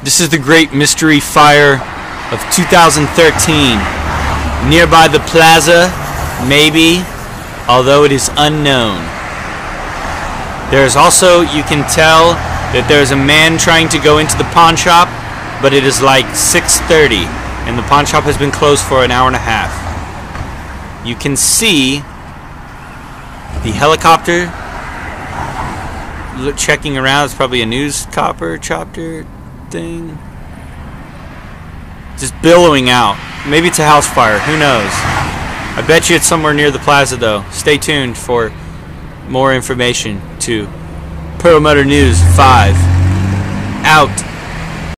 This is the great mystery fire of 2013. Nearby the plaza, maybe, although it is unknown. There's also, you can tell that there's a man trying to go into the pawn shop, but it is like 6:30 and the pawn shop has been closed for an hour and a half. You can see the helicopter checking around. It's probably a news chopper thing. Just billowing out. Maybe it's a house fire. Who knows? I bet you it's somewhere near the plaza though. Stay tuned for more information to Pearl Motor News 5. Out.